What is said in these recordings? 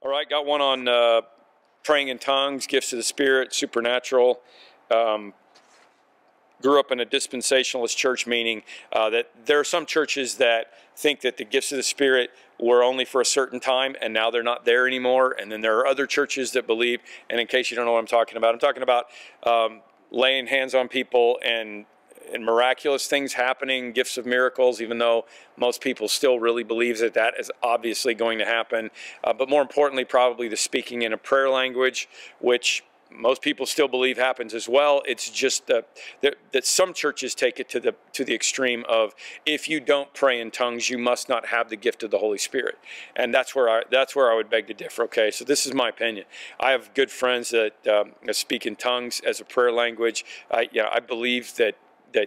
All right, got one on praying in tongues, gifts of the Spirit, supernatural. Grew up in a dispensationalist church, meaning that there are some churches that think that the gifts of the Spirit were only for a certain time and now they're not there anymore. And then there are other churches that believe, and in case you don't know what I'm talking about laying hands on people and miraculous things happening, gifts of miracles, even though most people still really believe that that is obviously going to happen. But more importantly, probably the speaking in a prayer language, which most people still believe happens as well. It's just that some churches take it to the extreme of, if you don't pray in tongues, you must not have the gift of the Holy Spirit, and that's where I would beg to differ. Okay, so this is my opinion. I have good friends that speak in tongues as a prayer language. I believe that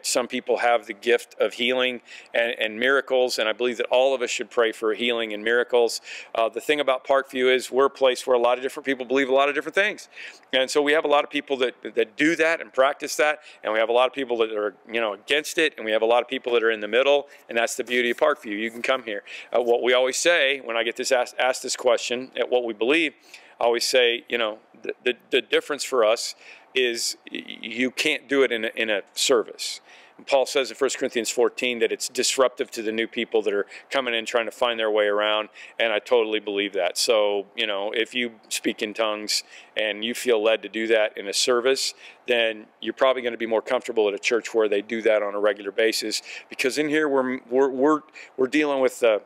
some people have the gift of healing and miracles, and I believe that all of us should pray for healing and miracles. The thing about Parkview is we're a place where a lot of different people believe a lot of different things, and so we have a lot of people that do that and practice that, and we have a lot of people that are against it, and we have a lot of people that are in the middle, and that's the beauty of Parkview. You can come here. What we always say when I get this asked this question at what we believe, I always say, the difference for us is you can't do it in a service. And Paul says in 1 Corinthians 14 that it's disruptive to the new people that are coming in trying to find their way around, and I totally believe that. So, if you speak in tongues and you feel led to do that in a service, then you're probably going to be more comfortable at a church where they do that on a regular basis, because in here we're dealing with the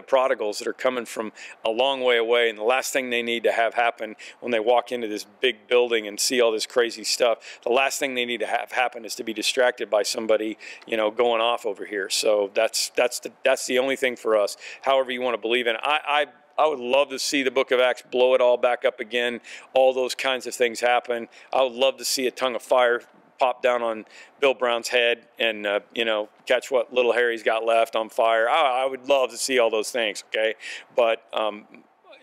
prodigals that are coming from a long way away, and the last thing they need to have happen when they walk into this big building and see all this crazy stuff, the last thing they need to have happen is to be distracted by somebody going off over here. So that's the only thing for us, however you want to believe in. I would love to see the book of Acts blow it all back up again, all those kinds of things happen. I would love to see a tongue of fire pop down on Bill Brown's head and, catch what little Harry's got left on fire. I would love to see all those things, okay? But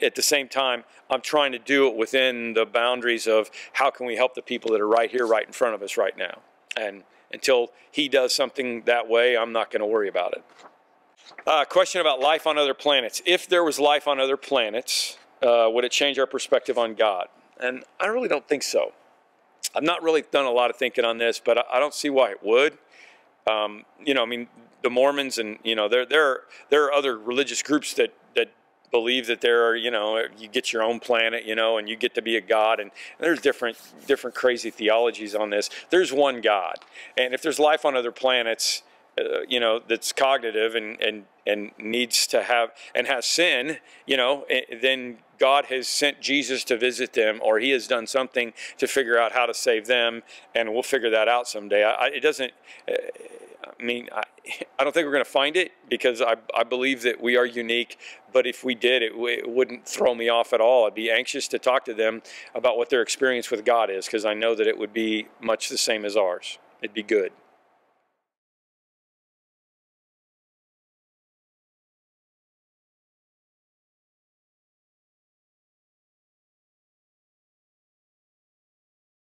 at the same time, I'm trying to do it within the boundaries of how can we help the people that are right here, right in front of us right now. And until he does something that way, I'm not going to worry about it. Question about life on other planets. If there was life on other planets, would it change our perspective on God? And I really don't think so. I've not really done a lot of thinking on this, but I don't see why it would. The Mormons and, there are other religious groups that believe that there are, you get your own planet, and you get to be a god, and there's different crazy theologies on this. There's one God, and if there's life on other planets, that's cognitive and needs to have and has sin, then God has sent Jesus to visit them, or he has done something to figure out how to save them, and we'll figure that out someday. I don't think we're going to find it, because I believe that we are unique, but if we did, it wouldn't throw me off at all. I'd be anxious to talk to them about what their experience with God is, because I know that it would be much the same as ours. It'd be good.